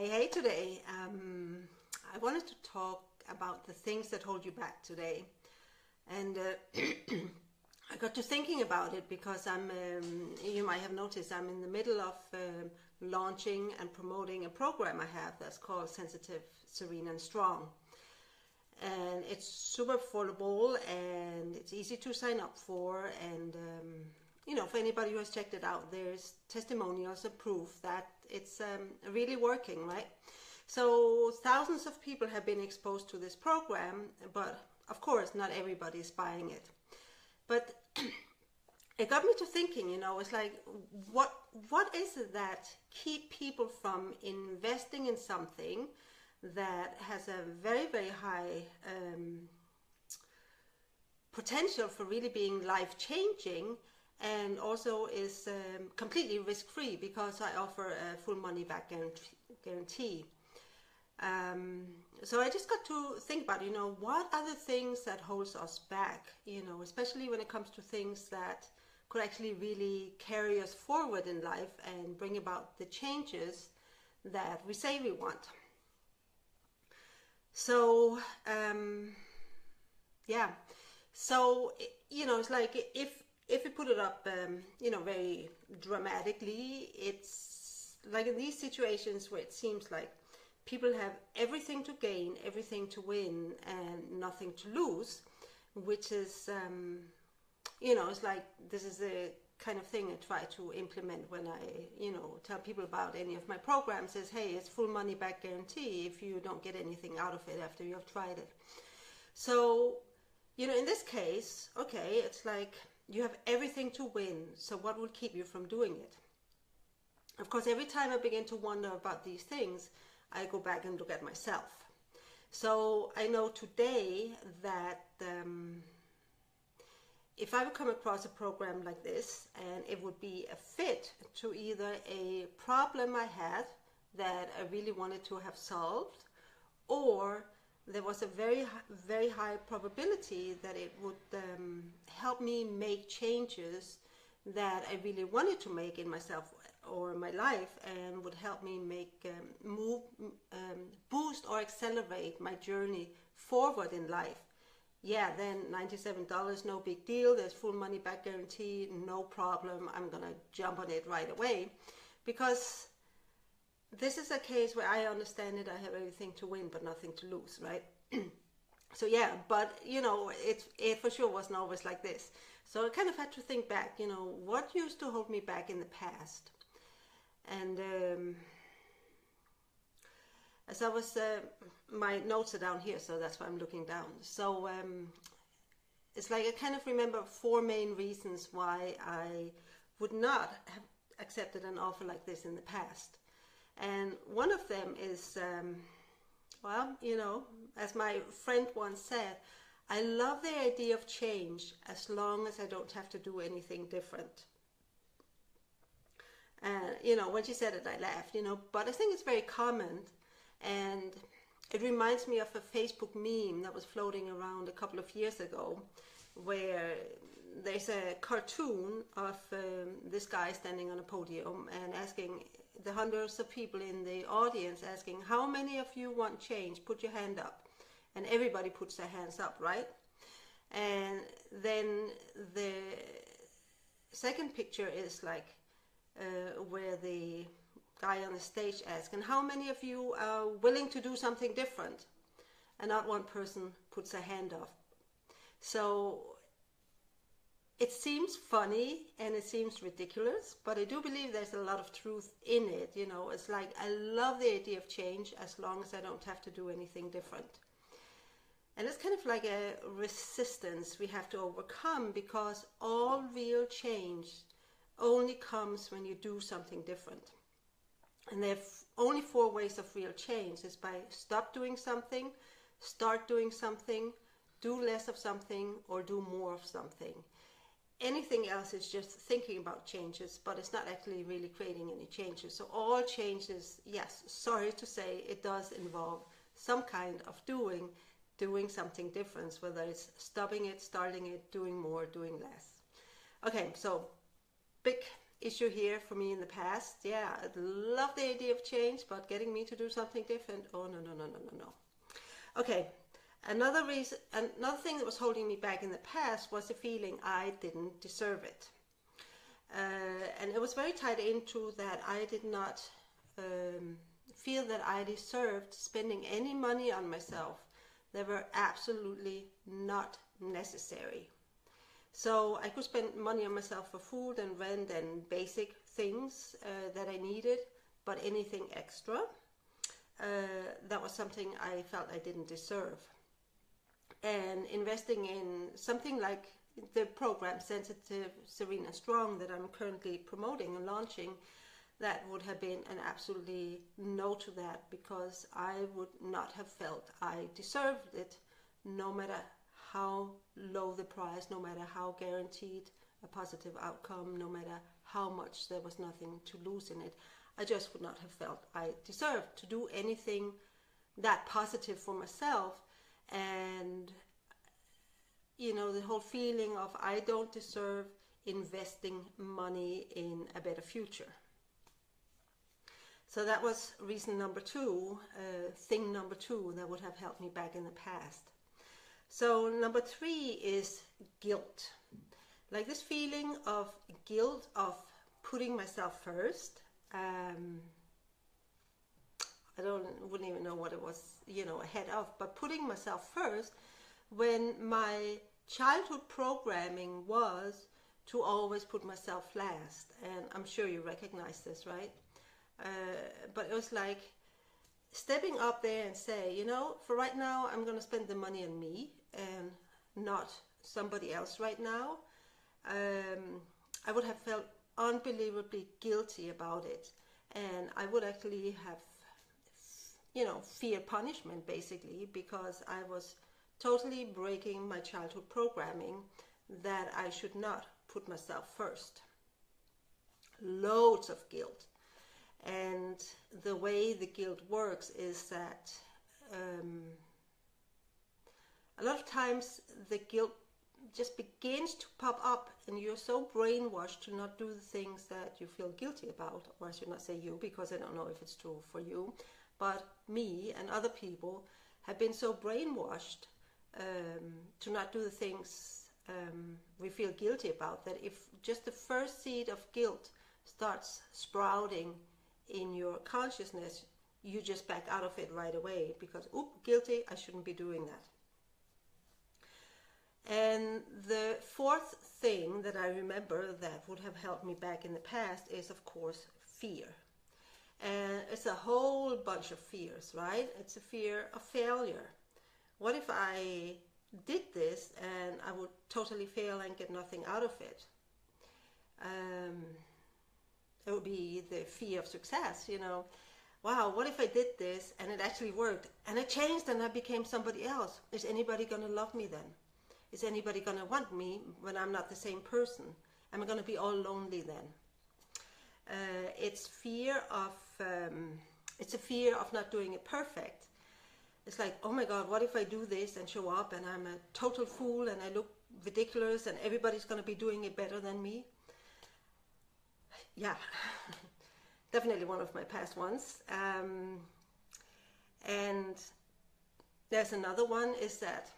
Hey, today I wanted to talk about the things that hold you back today. And I got to thinking about it because you might have noticed, I'm in the middle of launching and promoting a program I have that's called Sensitive, Serene and Strong. And it's super affordable and it's easy to sign up for. And for anybody who has checked it out, there's testimonials and proof that it's really working, right? So thousands of people have been exposed to this program, but of course not everybody is buying it. But it got me to thinking, it's like, what is it that keep people from investing in something that has a very, very high potential for really being life-changing, and also is completely risk-free because I offer a full money-back guarantee. So I just got to think about, what are the things that holds us back, especially when it comes to things that could actually really carry us forward in life and bring about the changes that we say we want. So, it's like if we put it up, very dramatically, it's like in these situations where it seems like people have everything to gain, everything to win, and nothing to lose, which is, it's like this is the kind of thing I try to implement when I, tell people about any of my programs is, hey, it's full money back guarantee if you don't get anything out of it after you have tried it. So, in this case, okay, it's like you have everything to win, so what will keep you from doing it? Of course, every time I begin to wonder about these things, I go back and look at myself. So I know today that if I would come across a program like this and it would be a fit to either a problem I had that I really wanted to have solved, or there was a very, very high probability that it would help me make changes that I really wanted to make in myself or my life, and would help me make boost or accelerate my journey forward in life. Yeah, then $97, no big deal. There's full money back guarantee, no problem. I'm gonna jump on it right away, because this is a case where I understand it. I have everything to win but nothing to lose, right? So yeah, but it for sure wasn't always like this. So I kind of had to think back, what used to hold me back in the past. And as I was, my notes are down here, so that's why I'm looking down. So it's like I kind of remember 4 main reasons why I would not have accepted an offer like this in the past. And one of them is, as my friend once said, I love the idea of change as long as I don't have to do anything different. When she said it, I laughed, but I think it's very common, and it reminds me of a Facebook meme that was floating around a couple of years ago, where there's a cartoon of this guy standing on a podium and asking the hundreds of people in the audience, asking, how many of you want change? Put your hand up. And everybody puts their hands up, right? And then the second picture is like where the guy on the stage asks, and how many of you are willing to do something different? And not one person puts their hand up. So it seems funny and it seems ridiculous, but I do believe there's a lot of truth in it. It's like, I love the idea of change as long as I don't have to do anything different. And it's kind of like a resistance we have to overcome, because all real change only comes when you do something different. And there are only 4 ways of real change. Is by stop doing something, start doing something, do less of something, or do more of something. Anything else is just thinking about changes, but it's not actually really creating any changes. So all changes, yes, sorry to say, it does involve some kind of doing something different, whether it's stopping it, starting it, doing more, doing less. Okay, so big issue here for me in the past. Yeah, I love the idea of change, but getting me to do something different, oh no, no, no, no, no, no. Okay, another thing that was holding me back in the past was the feeling I didn't deserve it. And it was very tied into that I did not feel that I deserved spending any money on myself that were absolutely not necessary. So I could spend money on myself for food and rent and basic things that I needed, but anything extra, that was something I felt I didn't deserve. And investing in something like the program Sensitive, Serene and Strong that I'm currently promoting and launching, that would have been an absolutely no to that, because I would not have felt I deserved it, no matter how low the price, no matter how guaranteed a positive outcome, no matter how much there was nothing to lose in it. I just would not have felt I deserved to do anything that positive for myself. And you know, the whole feeling of I don't deserve investing money in a better future. So that was reason number two, thing number two that would have helped me back in the past. So number three is guilt. Like this feeling of guilt of putting myself first. I wouldn't even know what it was, you know, ahead of, but putting myself first when my childhood programming was to always put myself last. And I'm sure you recognize this, right? But it was like stepping up there and say, you know, for right now, I'm going to spend the money on me and not somebody else right now. I would have felt unbelievably guilty about it. And I would actually have, you know, fear punishment basically, because I was totally breaking my childhood programming that I should not put myself first. Loads of guilt. And the way the guilt works is that a lot of times the guilt just begins to pop up and you're so brainwashed to not do the things that you feel guilty about, or I should not say you, because I don't know if it's true for you, but me and other people have been so brainwashed to not do the things we feel guilty about, that if just the first seed of guilt starts sprouting in your consciousness, you just back out of it right away because, oop, guilty, I shouldn't be doing that. And the fourth thing that I remember that would have helped me back in the past is, of course, fear. And it's a whole bunch of fears, right? It's a fear of failure. What if I did this and I would totally fail and get nothing out of it? It would be the fear of success, you know. Wow, what if I did this and it actually worked and I changed and I became somebody else? Is anybody going to love me then? Is anybody going to want me when I'm not the same person? Am I going to be all lonely then? It's a fear of not doing it perfect. It's like, oh my God, what if I do this and show up and I'm a total fool and I look ridiculous and everybody's going to be doing it better than me? Yeah, definitely one of my past ones. And there's another one, is that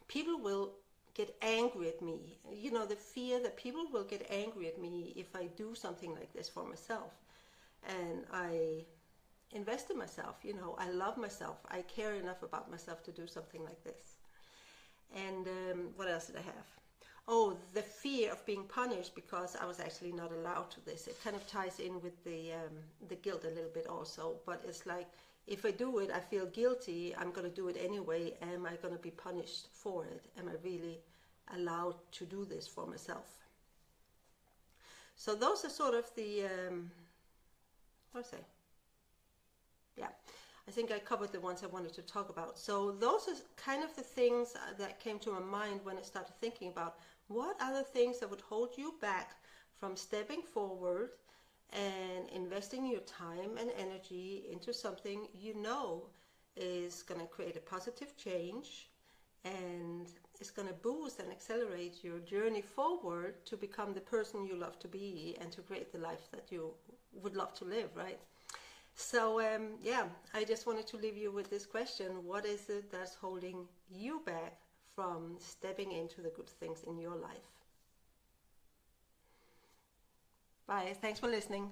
people will get angry at me. You know, the fear that people will get angry at me if I do something like this for myself. And I invest in myself, you know, I love myself. I care enough about myself to do something like this. And what else did I have? Oh, the fear of being punished because I was actually not allowed to this. It kind of ties in with the guilt a little bit also. But it's like, if I do it, I feel guilty. I'm going to do it anyway. Am I going to be punished for it? Am I really allowed to do this for myself? So those are sort of the, what do I say? Yeah, I think I covered the ones I wanted to talk about. So those are kind of the things that came to my mind when I started thinking about what are the things that would hold you back from stepping forward and investing your time and energy into something you know is going to create a positive change and is going to boost and accelerate your journey forward to become the person you love to be and to create the life that you would love to live, right? So yeah, I just wanted to leave you with this question. What is it that's holding you back from stepping into the good things in your life? Bye. Thanks for listening.